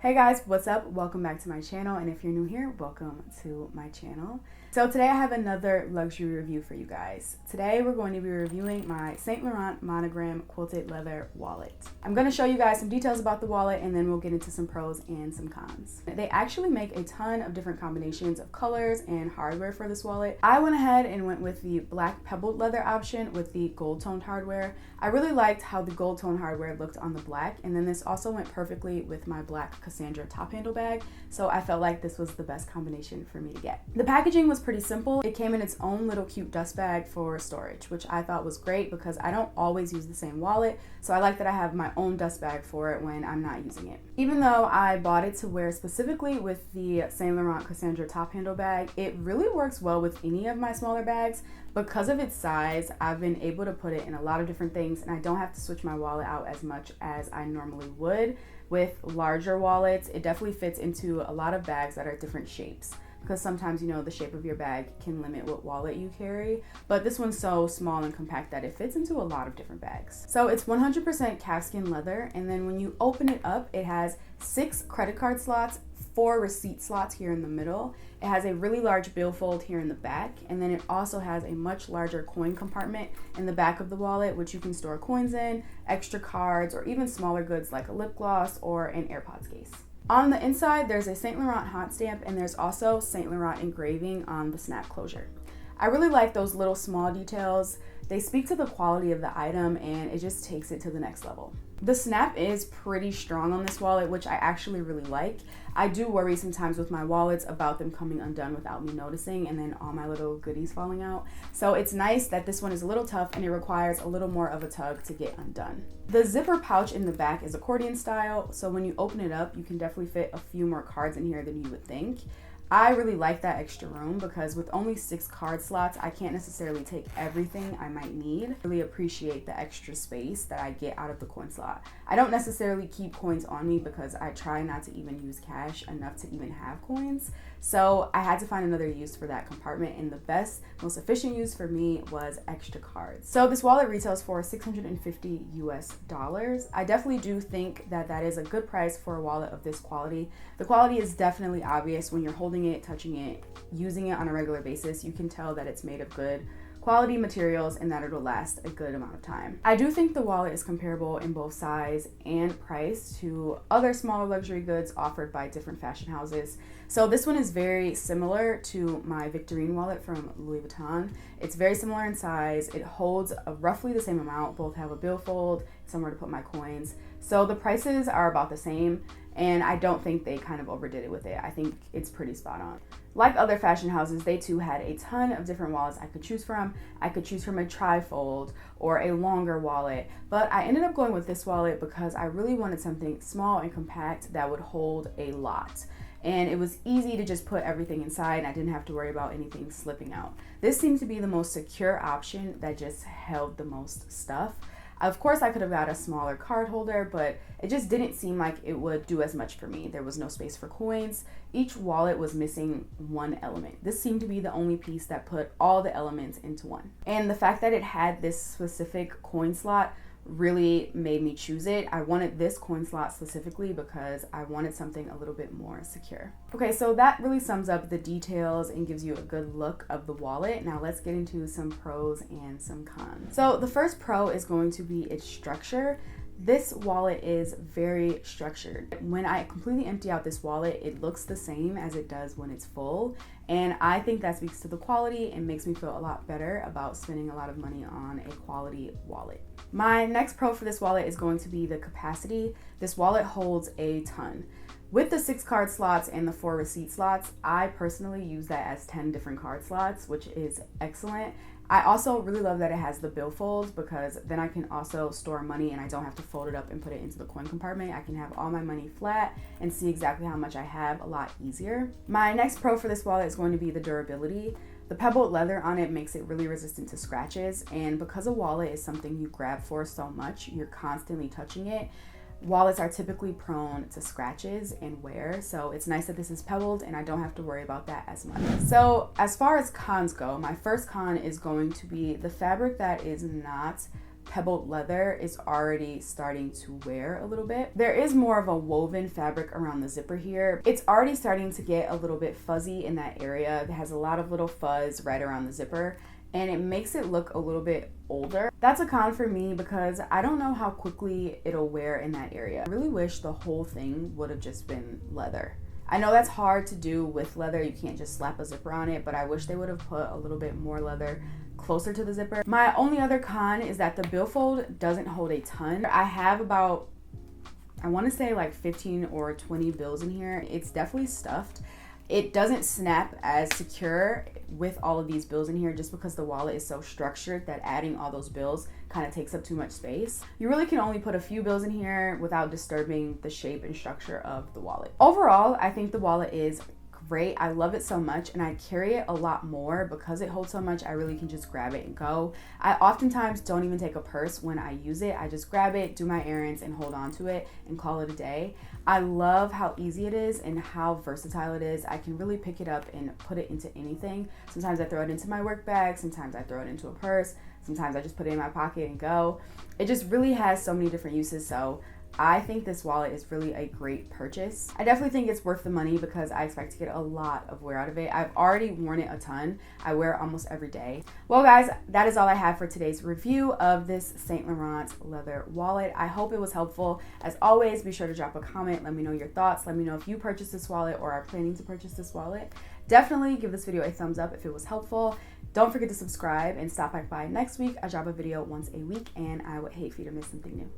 Hey guys, what's up? Welcome back to my channel, and if you're new here, welcome to my channel. So today I have another luxury review for you guys. Today we're going to be reviewing my Saint Laurent Monogram quilted leather wallet. I'm going to show you guys some details about the wallet, and then we'll get into some pros and some cons. They actually make a ton of different combinations of colors and hardware for this wallet. I went ahead and went with the black pebbled leather option with the gold toned hardware. I really liked how the gold tone hardware looked on the black, and then this also went perfectly with my black Cassandra top handle bag, so I felt like this was the best combination for me to get. The packaging was pretty simple. It came in its own little cute dust bag for storage, which I thought was great because I don't always use the same wallet, so I like that I have my own dust bag for it when I'm not using it. Even though I bought it to wear specifically with the Saint Laurent Cassandra top handle bag, it really works well with any of my smaller bags. Because of its size, I've been able to put it in a lot of different things, and I don't have to switch my wallet out as much as I normally would. With larger wallets, it definitely fits into a lot of bags that are different shapes, because sometimes, you know, the shape of your bag can limit what wallet you carry, but this one's so small and compact that it fits into a lot of different bags. So it's 100% calfskin leather, and then when you open it up, it has 6 credit card slots, 4 receipt slots here in the middle. It has a really large billfold here in the back, and then it also has a much larger coin compartment in the back of the wallet, which you can store coins in, extra cards, or even smaller goods like a lip gloss or an AirPods case. On the inside, there's a Saint Laurent hot stamp, and there's also Saint Laurent engraving on the snap closure. I really like those little small details. They speak to the quality of the item, and it just takes it to the next level. The snap is pretty strong on this wallet, which I actually really like. I do worry sometimes with my wallets about them coming undone without me noticing, and then all my little goodies falling out. So it's nice that this one is a little tough and it requires a little more of a tug to get undone. The zipper pouch in the back is accordion style, so when you open it up, you can definitely fit a few more cards in here than you would think. I really like that extra room because with only 6 card slots, I can't necessarily take everything I might need. I really appreciate the extra space that I get out of the coin slot. I don't necessarily keep coins on me because I try not to even use cash enough to even have coins. So I had to find another use for that compartment, and the best, most efficient use for me was extra cards. So this wallet retails for $650 US. I definitely do think that that is a good price for a wallet of this quality. The quality is definitely obvious when you're holding it, touching it, using it on a regular basis. You can tell that it's made of good quality materials and that it'll last a good amount of time. I do think the wallet is comparable in both size and price to other smaller luxury goods offered by different fashion houses. So this one is very similar to my Victorine wallet from Louis Vuitton. It's very similar in size. It holds roughly the same amount. Both have a billfold, somewhere to put my coins. So the prices are about the same, and I don't think they kind of overdid it with it. I think it's pretty spot on. Like other fashion houses, they too had a ton of different wallets I could choose from. I could choose from a trifold or a longer wallet, but I ended up going with this wallet because I really wanted something small and compact that would hold a lot. And it was easy to just put everything inside, and I didn't have to worry about anything slipping out. This seemed to be the most secure option that just held the most stuff. Of course, I could have got a smaller card holder, but it just didn't seem like it would do as much for me. There was no space for coins. Each wallet was missing one element. This seemed to be the only piece that put all the elements into one. And the fact that it had this specific coin slot really made me choose it. I wanted this coin slot specifically because I wanted something a little bit more secure. Okay, so that really sums up the details and gives you a good look of the wallet. Now let's get into some pros and some cons. So the first pro is going to be its structure. This wallet is very structured. When I completely empty out this wallet, it looks the same as it does when it's full. And I think that speaks to the quality and makes me feel a lot better about spending a lot of money on a quality wallet. My next pro for this wallet is going to be the capacity. This wallet holds a ton. With the 6 card slots and the 4 receipt slots, I personally use that as 10 different card slots, which is excellent. I also really love that it has the billfold because then I can also store money and I don't have to fold it up and put it into the coin compartment. I can have all my money flat and see exactly how much I have a lot easier. My next pro for this wallet is going to be the durability. The pebbled leather on it makes it really resistant to scratches, and because a wallet is something you grab for so much, you're constantly touching it. Wallets are typically prone to scratches and wear, so it's nice that this is pebbled and I don't have to worry about that as much. So as far as cons go, my first con is going to be the fabric that is not pebbled leather is already starting to wear a little bit. There is more of a woven fabric around the zipper here. It's already starting to get a little bit fuzzy in that area. It has a lot of little fuzz right around the zipper, and it makes it look a little bit older. That's a con for me because I don't know how quickly it'll wear in that area. I really wish the whole thing would have just been leather. I know that's hard to do with leather. You can't just slap a zipper on it, but I wish they would have put a little bit more leather closer to the zipper. My only other con is that the billfold doesn't hold a ton. I have about, I want to say like 15 or 20 bills in here. It's definitely stuffed. It doesn't snap as secure with all of these bills in here just because the wallet is so structured that adding all those bills kind of takes up too much space. You really can only put a few bills in here without disturbing the shape and structure of the wallet. Overall, I think the wallet is great. I love it so much, and I carry it a lot more because it holds so much. I really can just grab it and go. I oftentimes don't even take a purse when I use it. I just grab it, do my errands, and hold on to it and call it a day. I love how easy it is and how versatile it is. I can really pick it up and put it into anything. Sometimes I throw it into my work bag, sometimes I throw it into a purse, sometimes I just put it in my pocket and go. It just really has so many different uses, so I think this wallet is really a great purchase. I definitely think it's worth the money because I expect to get a lot of wear out of it. I've already worn it a ton. I wear it almost every day. Well guys, that is all I have for today's review of this Saint Laurent leather wallet. I hope it was helpful. As always, be sure to drop a comment. Let me know your thoughts. Let me know if you purchased this wallet or are planning to purchase this wallet. Definitely give this video a thumbs up if it was helpful. Don't forget to subscribe and stop back by next week. I drop a video once a week and I would hate for you to miss something new.